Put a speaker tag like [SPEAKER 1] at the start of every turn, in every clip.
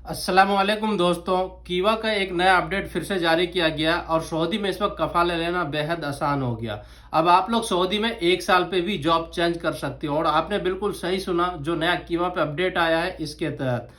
[SPEAKER 1] अस्सलामुअलैकुम दोस्तों, कीवा का एक नया अपडेट फिर से जारी किया गया और सऊदी में इस वक्त कफाला लेना बेहद आसान हो गया। अब आप लोग सऊदी में 1 साल पे भी जॉब चेंज कर सकते हो और आपने बिल्कुल सही सुना, जो नया कीवा पे अपडेट आया है इसके तहत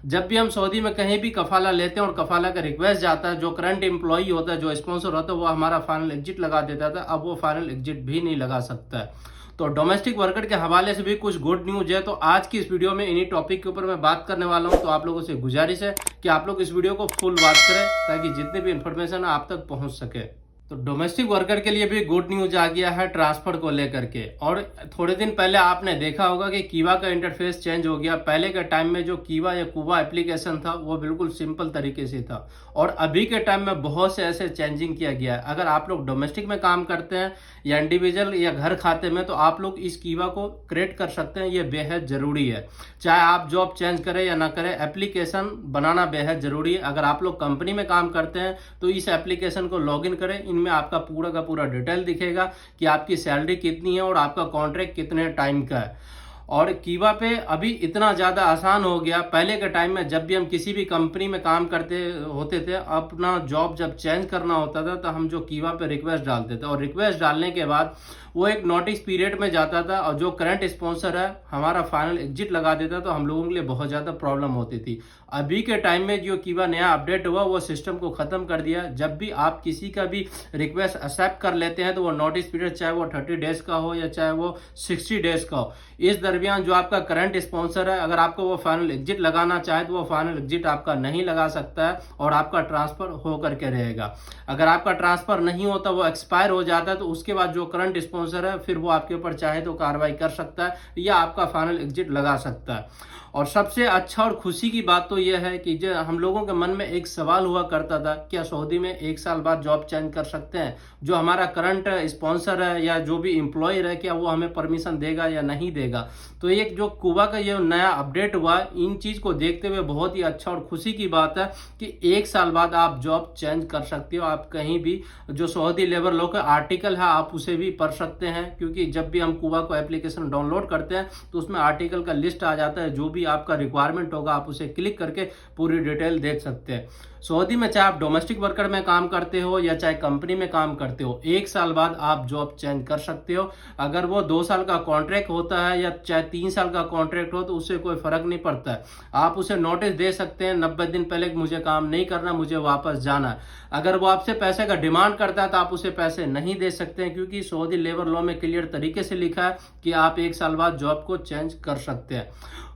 [SPEAKER 1] जब भी हम सऊदी में कहीं भी कफाला लेते हैं और कफाला का रिक्वेस्ट जाता है, जो करंट एम्प्लॉई होता है, जो स्पॉन्सर होता है, वो हमारा फाइनल एग्जिट लगा देता था। अब वो फाइनल एग्जिट भी नहीं लगा सकता है। तो डोमेस्टिक वर्कर के हवाले से भी कुछ गुड न्यूज है। तो आज की इस वीडियो में इन्हीं टॉपिक के ऊपर मैं बात करने वाला हूं। तो आप लोगों से गुजारिश है कि आप लोग इस वीडियो को फुल वॉच करें ताकि जितनी भी इंफॉर्मेशन है आप तक पहुंच सके। तो डोमेस्टिक वर्कर के लिए भी गुड न्यूज आ गया है ट्रांसफर को लेकर के। और थोड़े दिन पहले आपने देखा होगा कि कीवा का इंटरफेस चेंज हो गया। पहले के टाइम में जो कीवा या कुवा एप्लीकेशन था वो बिल्कुल सिंपल तरीके से था और अभी के टाइम में बहुत से ऐसे चेंजिंग किया गया है। अगर आप लोग डोमेस्टिक में काम करते हैं या इंडिविजुअल या घर खाते में, तो आप लोग इस कीवा को क्रिएट कर सकते हैं। ये बेहद जरूरी है। चाहे आप जॉब चेंज करें या ना करें, एप्लीकेशन बनाना बेहद जरूरी है। अगर आप लोग कंपनी में काम करते हैं तो इस एप्लीकेशन को लॉगिन करें। इनमें आपका पूरा का पूरा डिटेल दिखेगा कि आपकी सैलरी कितनी है और आपका कॉन्ट्रैक्ट कितने टाइम का है। और कीवा पे अभी इतना ज़्यादा आसान हो गया। पहले के टाइम में जब भी हम किसी भी कंपनी में काम करते होते थे, अपना जॉब जब चेंज करना होता था तो हम जो कीवा पे रिक्वेस्ट डालते थे और रिक्वेस्ट डालने के बाद वो एक नोटिस पीरियड में जाता था और जो करंट स्पॉन्सर है हमारा फाइनल एग्जिट लगा देता, तो हम लोगों के लिए बहुत ज़्यादा प्रॉब्लम होती थी। अभी के टाइम में जो कीवा नया अपडेट हुआ वो सिस्टम को ख़त्म कर दिया। जब भी आप किसी का भी रिक्वेस्ट एक्सेप्ट कर लेते हैं तो वो नोटिस पीरियड चाहे वो 30 डेज का हो या चाहे वो 60 डेज का हो, इस दरमियान जो आपका करंट स्पॉन्सर है, अगर आपको वो फाइनल एग्जिट लगाना चाहे तो वो फाइनल एग्जिट आपका नहीं लगा सकता है और आपका ट्रांसफर हो करके रहेगा। अगर आपका ट्रांसफर नहीं होता, वो एक्सपायर हो जाता है, तो उसके बाद जो करंट स्पॉन्सर है फिर वो आपके ऊपर चाहे तो कार्रवाई कर सकता है या आपका फाइनल एग्जिट लगा सकता है। और सबसे अच्छा और खुशी की बात तो यह है कि जो हम लोगों के मन में एक सवाल हुआ करता था, क्या सऊदी में 1 साल बाद जॉब चेंज कर सकते हैं? जो हमारा करंट स्पॉन्सर है या जो भी एम्प्लॉयर है, क्या वो हमें परमिशन देगा या नहीं देगा? तो एक जो कुवा का ये नया अपडेट हुआ, इन चीज को देखते हुए बहुत ही अच्छा और खुशी की बात है कि 1 साल बाद आप जॉब चेंज कर सकते हो। आप कहीं भी जो सऊदी लेबर लॉ का आर्टिकल है आप उसे भी पढ़ सकते हैं, क्योंकि जब भी हम कुवा को एप्लीकेशन डाउनलोड करते हैं तो उसमें आर्टिकल का लिस्ट आ जाता है। जो भी आपका रिक्वायरमेंट होगा आप उसे क्लिक करके पूरी डिटेल देख सकते हैं। सऊदी में चाहे आप डोमेस्टिक वर्कर में काम करते हो या चाहे कंपनी में काम करते हो, 1 साल बाद आप जॉब चेंज कर सकते हो। अगर वो 2 साल का कॉन्ट्रैक्ट होता है या चाहे 3 साल का कॉन्ट्रैक्ट हो तो उससे कोई फर्क नहीं पड़ता है। आप उसे नोटिस दे सकते हैं 90 दिन पहले कि मुझे काम नहीं करना, मुझे वापस जाना है। अगर वो आपसे पैसे का डिमांड करता है तो आप उसे पैसे नहीं दे सकते हैं, क्योंकि सऊदी लेबर लॉ में क्लियर तरीके से लिखा है कि आप 1 साल बाद जॉब को चेंज कर सकते हैं।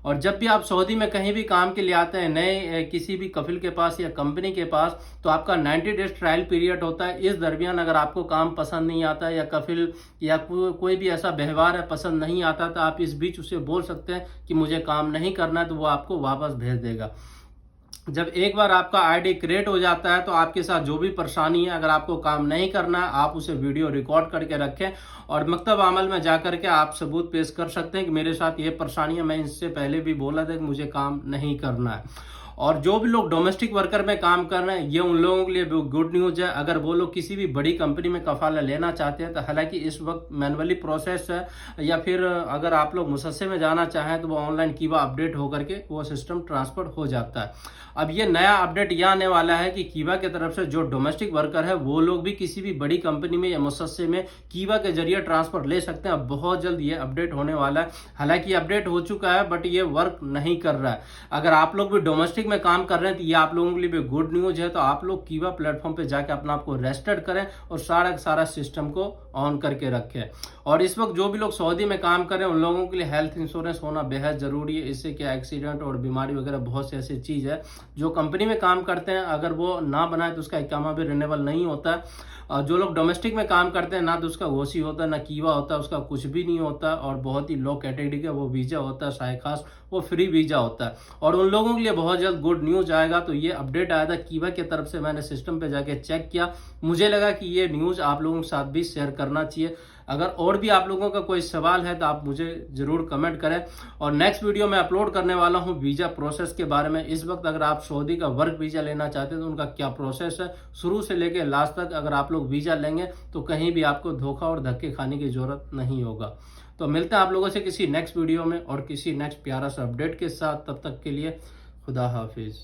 [SPEAKER 1] और जब भी आप सऊदी में कहीं भी काम के लिए आते हैं, नए किसी भी कफिल के पास या कंपनी के पास, तो आपका 90 डेज ट्रायल पीरियड होता है। इस दरमियान अगर आपको काम पसंद नहीं आता या कफिल या कोई भी ऐसा व्यवहार है पसंद नहीं आता, तो आप इस बीच उसे बोल सकते हैं कि मुझे काम नहीं करना है, तो वो आपको वापस भेज देगा। जब एक बार आपका आईडी क्रिएट हो जाता है तो आपके साथ जो भी परेशानी है, अगर आपको काम नहीं करना है, आप उसे वीडियो रिकॉर्ड करके रखें और मकतब अमल में जाकर के आप सबूत पेश कर सकते हैं कि मेरे साथ ये परेशानी है, मैं इससे पहले भी बोला था कि मुझे काम नहीं करना है। और जो भी लोग डोमेस्टिक वर्कर में काम कर रहे हैं, ये उन लोगों के लिए गुड न्यूज है। अगर वो लोग किसी भी बड़ी कंपनी में कफाला लेना चाहते हैं तो हालांकि इस वक्त मैनुअली प्रोसेस है, या फिर अगर आप लोग मुसस्से में जाना चाहें तो वो ऑनलाइन कीवा अपडेट होकर के वो सिस्टम ट्रांसफर हो जाता है। अब ये नया अपडेट यह आने वाला है कि कीवा की तरफ से जो डोमेस्टिक वर्कर है वो लोग भी किसी भी बड़ी कंपनी में या मुसस्से में कीवा के जरिए ट्रांसफर ले सकते हैं। अब बहुत जल्द ये अपडेट होने वाला है। हालांकि अपडेट हो चुका है बट ये वर्क नहीं कर रहा है। अगर आप लोग भी डोमेस्टिक में काम कर रहे हैं तो ये आप लोगों के लिए भी गुड न्यूज है। तो आप लोग कीवा प्लेटफॉर्म पे जाके अपना आपको रजिस्टर्ड करें और सारा सिस्टम को ऑन करके रखें। और इस वक्त जो भी लोग सऊदी में काम कर रहे हैं उन लोगों के लिए हेल्थ इंश्योरेंस होना बेहद जरूरी है। इससे क्या एक्सीडेंट और बीमारी वगैरह बहुत से ऐसी चीज है जो कंपनी में काम करते हैं, अगर वो ना बनाए तो उसका इकामा भी रिन्यूएबल नहीं होता है। और जो लोग डोमेस्टिक में काम करते हैं ना तो उसका ओसी होता है ना कीवा होता है, उसका कुछ भी नहीं होता और बहुत ही लो कैटेगरी का वो वीजा होता है, शायद खास वो फ्री वीजा होता है। और उन लोगों के लिए बहुत जल्द गुड न्यूज आएगा। तो ये अपडेट आया था कीवा की तरफ से, मैंने सिस्टम पे जाके चेक किया, मुझे लगा कि ये न्यूज आप लोगों के साथ भी शेयर करना चाहिए। अगर और भी आप लोगों का कोई सवाल है तो आप मुझे जरूर कमेंट करें। और नेक्स्ट वीडियो में अपलोड करने वाला हूं वीजा प्रोसेस के बारे में। इस वक्त अगर आप सऊदी का वर्क वीजा लेना चाहते हैं तो उनका क्या प्रोसेस है, शुरू से लेकर लास्ट तक अगर आप लोग वीजा लेंगे तो कहीं भी आपको धोखा और धक्के खाने की जरूरत नहीं होगा। तो मिलते हैं आप लोगों से किसी नेक्स्ट वीडियो में और किसी नेक्स्ट प्यारा सा अपडेट के साथ। तब तक के लिए खुदा हाफिज।